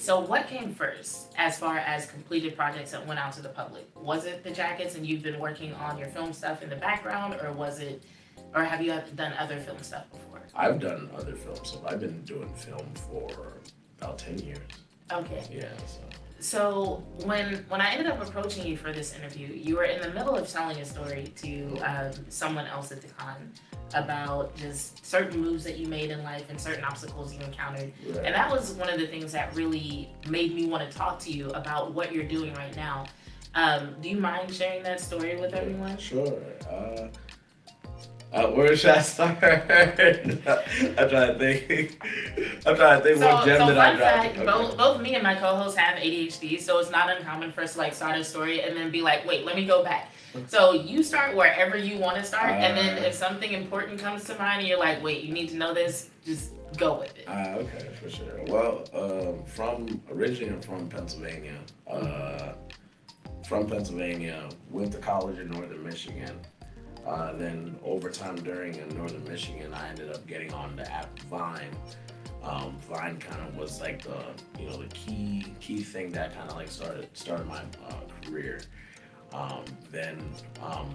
So what came first as far as completed projects that went out to the public? Was it the jackets and you've been working on your film stuff in the background, or was it, or have you done other film stuff before? I've done other films, so I've been doing film for about 10 years. Okay. Yeah, so. So when I ended up approaching you for this interview, you were in the middle of telling a story to someone else at the con about just certain moves that you made in life and certain obstacles you encountered. Right. And that was one of the things that really made me want to talk to you about what you're doing right now. Do you mind sharing that story with everyone? Sure. Where should I start? I'm trying to think. What gem did I drop. Fact, both me and my co-host have ADHD, so it's not uncommon for us to like start a story and then be like, wait, let me go back. So you start wherever you want to start, and then if something important comes to mind and you're like, wait, you need to know this, just go with it. Okay, for sure. Well, originally I'm from Pennsylvania. Went to college in Northern Michigan. Then over time in Northern Michigan, I ended up getting on the app Vine. Vine kind of was like the key thing that kind of like started my career. Then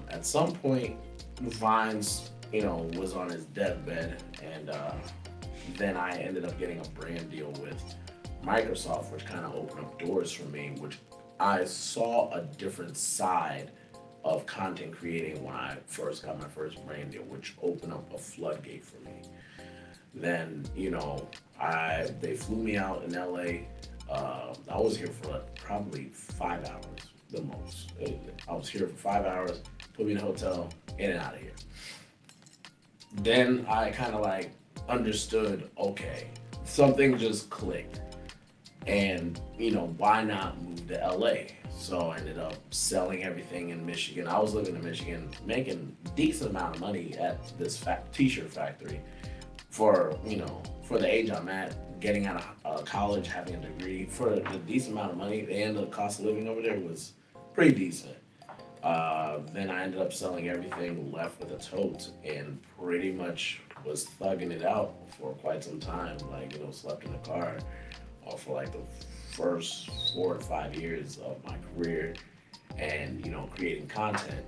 at some point, Vine's was on his deathbed, and then I ended up getting a brand deal with Microsoft, which kind of opened up doors for me, which I saw a different side of content creating when I first got my first brand deal, which opened up a floodgate for me. Then, they flew me out in LA. I was here for probably 5 hours, the most. I was here for 5 hours, put me in a hotel, in and out of here. Then I kind of like understood, okay, something just clicked. And, why not move to LA? So I ended up selling everything in Michigan. I was living in Michigan, making a decent amount of money at this t-shirt factory for the age I'm at, getting out of college, having a degree. For the decent amount of money, and the cost of living over there was pretty decent. Then I ended up selling everything, left with a tote, and pretty much was thugging it out for quite some time. Slept in the car for like the first 4 to 5 years of my career, and creating content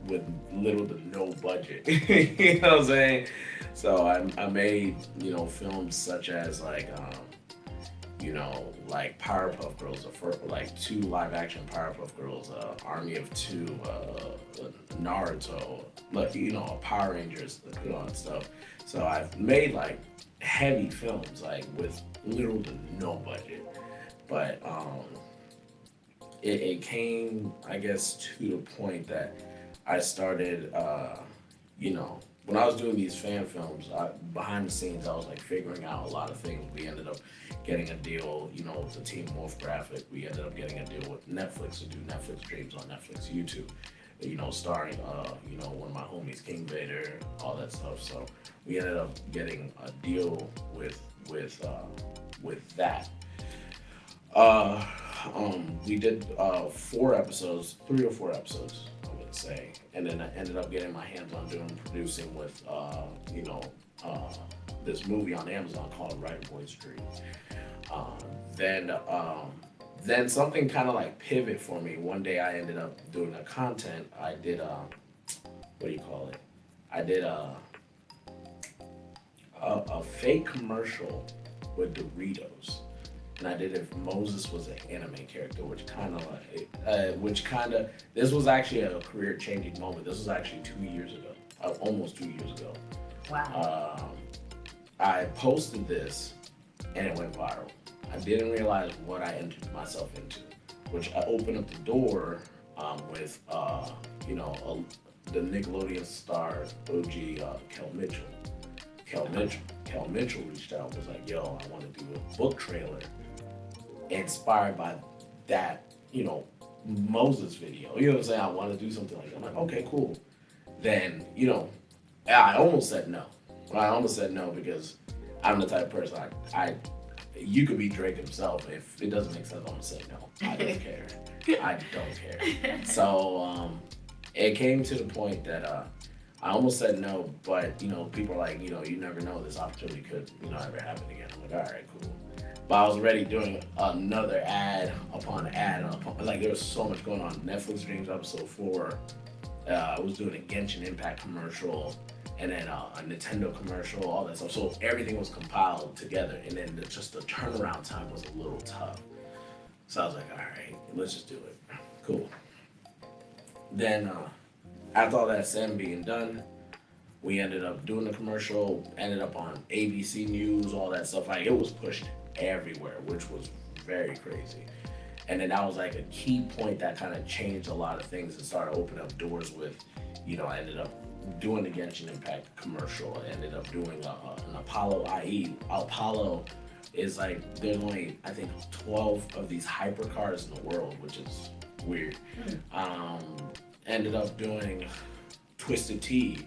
with little to no budget. You know what I'm saying? So I made films such as like Powerpuff Girls, like 2 live action Powerpuff Girls, Army of 2, Naruto, Power Rangers, and stuff. So I've made like heavy films with little to no budget, but it came, I guess, to the point that I started, when I was doing these fan films, behind the scenes, I was like figuring out a lot of things. We ended up getting a deal, with the Team Wolf Graphic. We ended up getting a deal with Netflix to do Netflix Dreams on Netflix YouTube. Starring, one of my homies, King Vader, all that stuff. So we ended up getting a deal with that. We did 4 episodes, 3 or 4 episodes, I would say, and then I ended up getting my hands on producing with, this movie on Amazon called Right Boy's Dream. Then something kind of like pivot for me. One day I ended up doing a content. I did I did a fake commercial with Doritos, and I did it if Moses was an anime character, this was actually a career changing moment. This was actually 2 years ago, almost 2 years ago. Wow. I posted this and it went viral. I didn't realize what I entered myself into, which I opened up the door with, the Nickelodeon star OG Kel Mitchell. Kel Mitchell reached out, was like, yo, I want to do a book trailer inspired by that, Moses video. You know what I'm saying? I want to do something like that. I'm like, okay, cool. Then, I almost said no. I almost said no because I'm the type of person you could be Drake himself. If it doesn't make sense, I'm gonna say no. I don't care. I don't care. So it came to the point that I almost said no, but people are like, you never know, this opportunity could ever happen again. I'm like, all right, cool. But I was already doing another ad upon, like there was so much going on. Netflix Dreams episode 4. I was doing a Genshin Impact commercial, and then a Nintendo commercial, all that stuff. So everything was compiled together, and then just the turnaround time was a little tough. So I was like, all right, let's just do it. Cool. Then after all that said and being done, we ended up doing the commercial, ended up on ABC News, all that stuff. Like it was pushed everywhere, which was very crazy. And then that was like a key point that kind of changed a lot of things and started opening up doors with, I ended up doing the Genshin Impact commercial. I ended up doing an Apollo IE. Apollo is like, there's only, I think, 12 of these hypercars in the world, which is weird. Ended up doing Twisted Tea,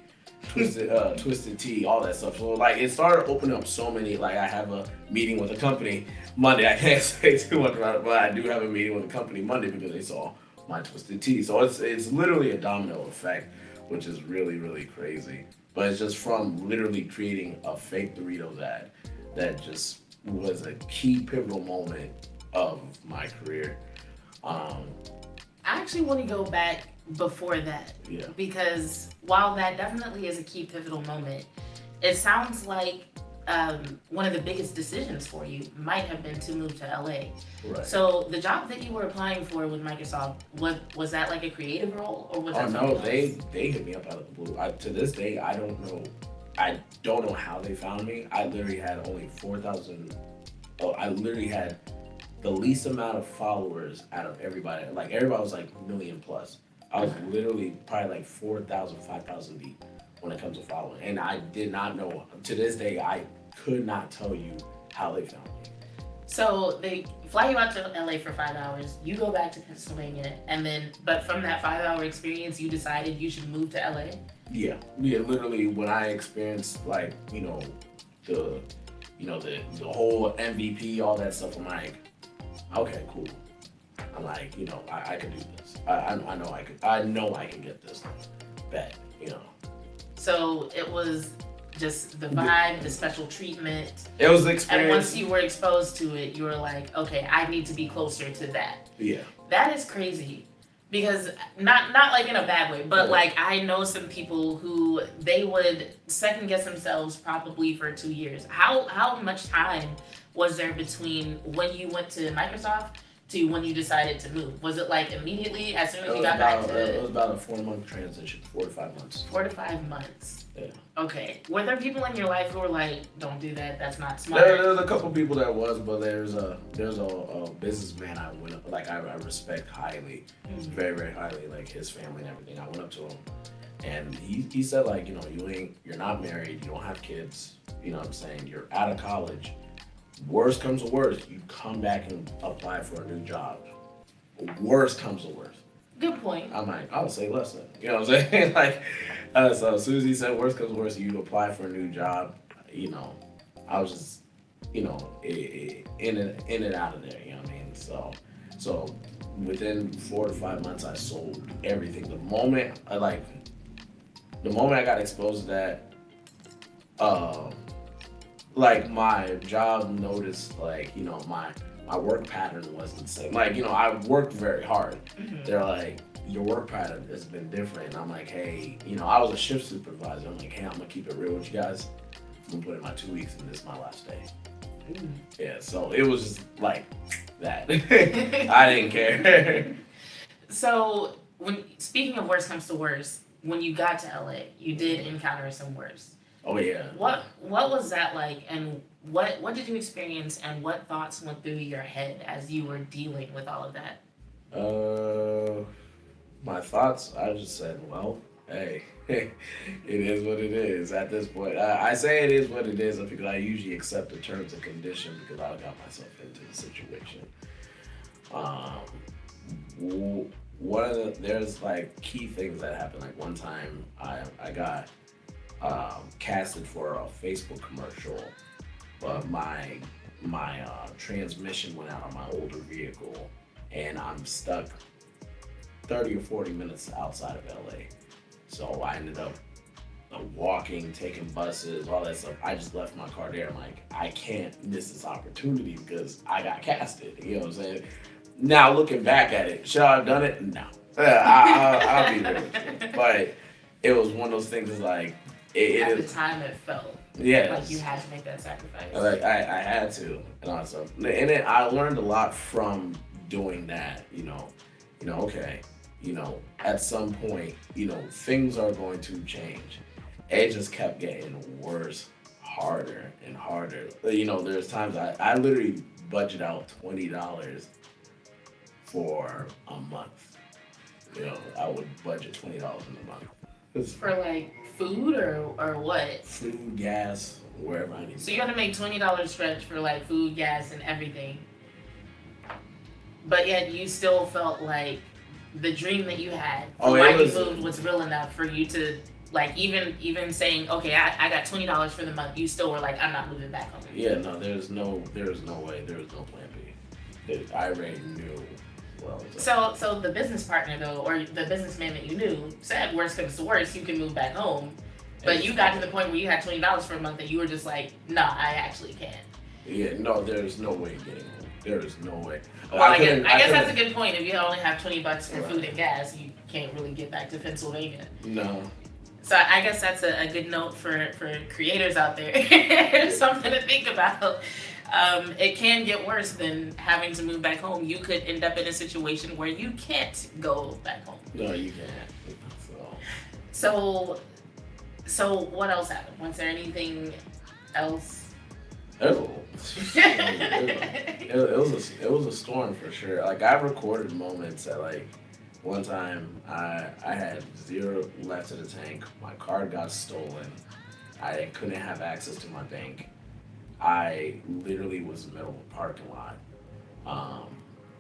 all that stuff. So like it started opening up so many. Like I have a meeting with a company Monday. I can't say too much about it, but I do have a meeting with a company Monday because they saw my Twisted Tea. So it's literally a domino effect, which is really, really crazy. But it's just from literally creating a fake Doritos ad that just was a key pivotal moment of my career. I actually want to go back before that. Yeah. Because while that definitely is a key pivotal moment, it sounds like one of the biggest decisions for you might have been to move to LA. Right. So the job that you were applying for with Microsoft, was that like a creative role or was that something else? They hit me up out of the blue. To this day, I don't know how they found me. I literally had only 4,000. I literally had the least amount of followers out of everybody. Like everybody was like million plus. I was literally probably like 4,000, 5,000 deep when it comes to following. And I did not know, to this day, I could not tell you how they found me. So they fly you out to LA for 5 hours, you go back to Pennsylvania, and then, but from that 5-hour experience, you decided you should move to LA? Yeah, literally when I experienced like, the whole MVP, all that stuff, I'm like, okay, cool. I'm like, I can do this. I know I can get this back, So it was just the vibe, the special treatment. It was the experience. And once you were exposed to it, you were like, okay, I need to be closer to that. Yeah. That is crazy. Because not like in a bad way, but like I know some people who they would second guess themselves probably for 2 years. How much time was there between when you went to Microsoft to when you decided to move? Was it like immediately as soon as you got back to? It was about a 4-month transition, 4 to 5 months. 4 to 5 months. Yeah. Okay. Were there people in your life who were like, "Don't do that. That's not smart"? There's a couple people that was, but there's a businessman I went up, like I respect highly, very, very highly, like his family and everything. I went up to him, and he said like, you're not married, you don't have kids, you know what I'm saying? You're out of college. Worst comes to worst, you come back and apply for a new job. Worst comes to worst. Good point. I'm like, I would say less than. You know what I'm saying? Like, so as soon as he said worst comes to worst, you apply for a new job, I was just, in and out of there, you know what I mean? So within 4 to 5 months, I sold everything. The moment I got exposed to that, like my job noticed, like, my work pattern wasn't the same. Like, I worked very hard. Mm-hmm. They're like, your work pattern has been different. And I'm like, hey, I was a shift supervisor. I'm like, hey, I'm gonna keep it real with you guys. I'm gonna put in my 2 weeks and this is my last day. Mm. Yeah, so it was just like that. I didn't care. So speaking of worst comes to worst, when you got to LA, you did encounter some worst. Oh yeah. What was that like, and what did you experience, and what thoughts went through your head as you were dealing with all of that? My thoughts, I just said, well, hey, it is what it is at this point. I say it is what it is because I usually accept the terms and conditions because I got myself into the situation. There's like key things that happened. Like one time I got casted for a Facebook commercial, but my transmission went out on my older vehicle and I'm stuck 30 or 40 minutes outside of LA. So I ended up walking, taking buses, all that stuff. I just left my car there. I'm like, I can't miss this opportunity because I got casted. You know what I'm saying? Now looking back at it, should I have done it? No. I'll be real with you. But it was one of those things. Is like at the time it felt like you had to make that sacrifice. Like I had to and all that stuff. And then I learned a lot from doing that. Okay. At some point, things are going to change. It just kept getting worse, harder and harder. There's times I literally budget out $20 for a month. I would budget $20 in a month. For like food or what? Food, gas, wherever I need. So you got to make $20 stretch for like food, gas, and everything. But yet you still felt like the dream that you had why you moved was real enough for you to like even saying, okay, I got $20 for the month. You still were like, I'm not moving back home. Yeah, no, there's no way, there's no plan B. I already knew. So the business partner though, or the businessman that you knew, said worst comes to worst, you can move back home. But you got to the point where you had $20 for a month, and you were just like, nah, I actually can't. Yeah, no, there's no way getting home. There is no way. Well, I guess that's a good point. If you only have $20 for food and gas, you can't really get back to Pennsylvania. No. So I guess that's a good note for creators out there. Something to think about. It can get worse than having to move back home. You could end up in a situation where you can't go back home. No, you can't. So what else happened? Was there anything else? It was a storm for sure. Like I've recorded moments that like one time I had zero left in the tank. My card got stolen. I couldn't have access to my bank. I literally was in the middle of a parking lot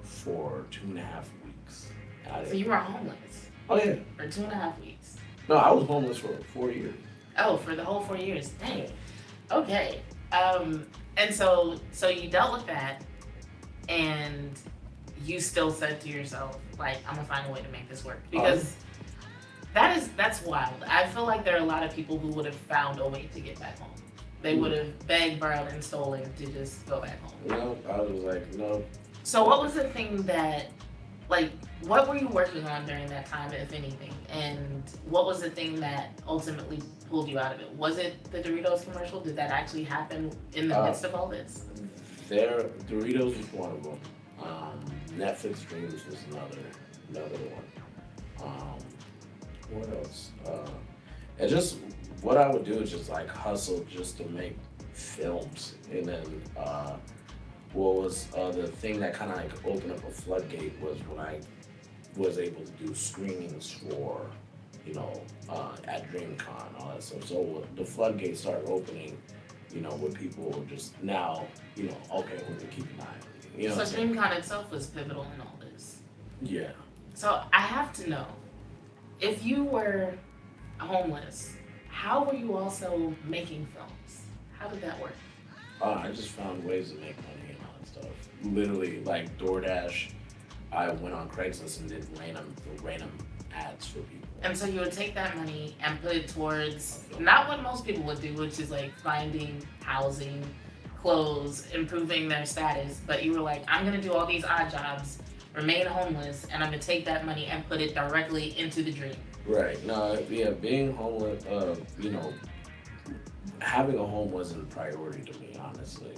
for 2.5 weeks. So you were homeless? Oh yeah. For 2.5 weeks? No, I was homeless for 4 years. Oh, for the whole 4 years. Dang. Okay. And so you dealt with that, and you still said to yourself, like, I'm gonna find a way to make this work, because that's wild. I feel like there are a lot of people who would have found a way to get back home. They would have begged, borrowed, and stolen to just go back home. No, I was like, no. So what was the thing that, like, what were you working on during that time, if anything? And what was the thing that ultimately pulled you out of it? Was it the Doritos commercial? Did that actually happen in the midst of all this? Doritos was one of them. Netflix Dreams was another one. What else? And just what I would do is just like hustle just to make films, and then what was the thing that kind of like opened up a floodgate was when I was able to do screenings for, at DreamCon, all that stuff. So the floodgates started opening, with people just now, okay, we're gonna keep an eye on you. So DreamCon itself was pivotal in all this. Yeah. So I have to know, if you were homeless, how were you also making films? How did that work? I just found ways to make money and all that stuff. Literally, like DoorDash, I went on Craigslist and did random ads for people. And so you would take that money and put it towards not what most people would do, which is like finding housing, clothes, improving their status. But you were like, I'm gonna do all these odd jobs, remain homeless, and I'm gonna take that money and put it directly into the dream. Right. No, yeah, being homeless, having a home wasn't a priority to me, honestly.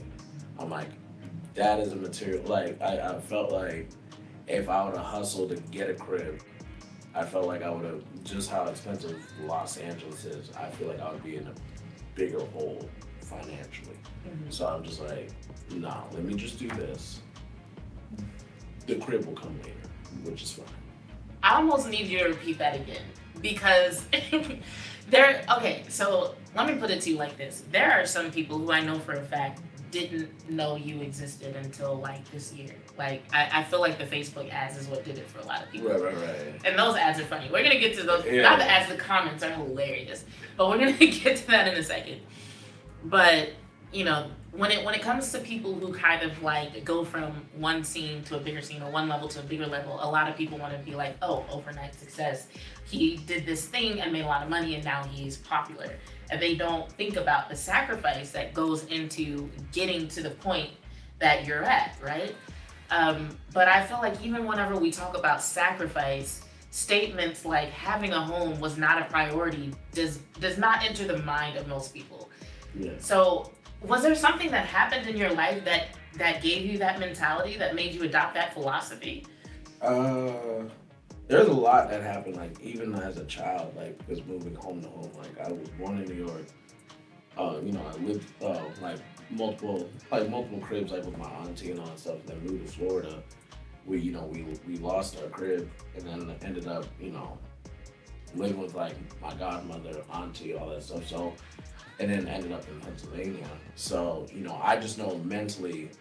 I'm like, that is a material, like, I felt like if I would have hustled to get a crib, I felt like I would have, just how expensive Los Angeles is, I feel like I would be in a bigger hole financially. Mm-hmm. So I'm just like, nah, let me just do this. The crib will come later, which is fine. I almost need you to repeat that again, because so let me put it to you like this. There are some people who I know for a fact didn't know you existed until like this year. Like I feel like the Facebook ads is what did it for a lot of people. Right. And those ads are funny. We're gonna get to those. Yeah. Not the ads, the comments are hilarious. But we're gonna get to that in a second. But when it comes to people who kind of like go from one scene to a bigger scene or one level to a bigger level, a lot of people want to be like, oh, overnight success. He did this thing and made a lot of money and now he's popular. And they don't think about the sacrifice that goes into getting to the point that you're at, right? But I feel like even whenever we talk about sacrifice, statements like having a home was not a priority does not enter the mind of most people. Yeah. So was there something that happened in your life that gave you that mentality, that made you adopt that philosophy? There's a lot that happened, like even as a child, like just moving home to home. Like I was born in New York. I lived like multiple cribs, like with my auntie and all that stuff. And then moved to Florida. We lost our crib and then ended up living with like my godmother, auntie, all that stuff. So and then ended up in Pennsylvania. So I just know mentally,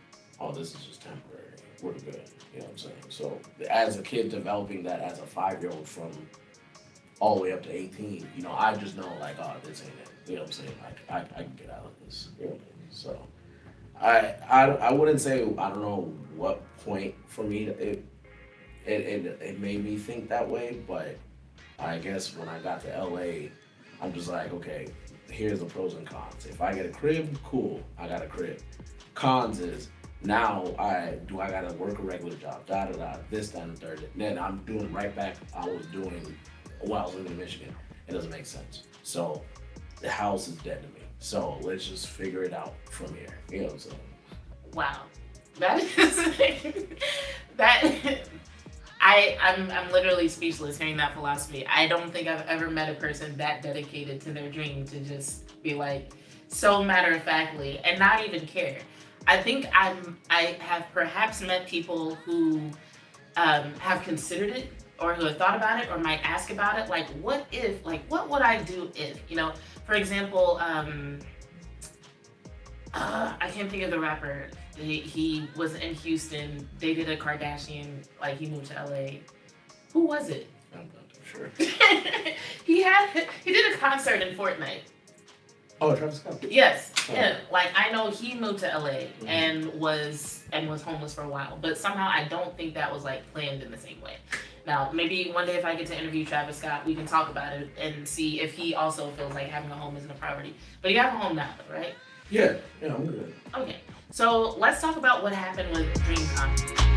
oh, this is just temporary. We're good. You know what I'm saying? So as a kid developing that as a 5-year-old from all the way up to 18, I just know like, oh, this ain't it. You know what I'm saying? Like I can get out of this. You know what I mean? So I wouldn't say, I don't know what point for me it made me think that way, but I guess when I got to LA, I'm just like, okay, here's the pros and cons. If I get a crib, cool, I got a crib. Cons is now I gotta work a regular job, this, that, and the third. Then I'm doing right back I was doing while I was living in Michigan. It doesn't make sense. So the house is dead to me. So let's just figure it out from here. You know what I'm saying? Wow. That is that I'm literally speechless hearing that philosophy. I don't think I've ever met a person that dedicated to their dream to just be like so matter of factly and not even care. I think I have perhaps met people who have considered it or who have thought about it or might ask about it. Like, what if? Like, what would I do if? For example, I can't think of the rapper. He was in Houston, dated a Kardashian, like he moved to LA. Who was it? I'm not too sure. he did a concert in Fortnite. Oh, Travis Scott. Yes, Oh. him. Like I know he moved to LA and was homeless for a while, but somehow I don't think that was like planned in the same way. Now, maybe one day if I get to interview Travis Scott, we can talk about it and see if he also feels like having a home isn't a priority. But you have a home now, right? Yeah, I'm good. Okay, so let's talk about what happened with DreamCon.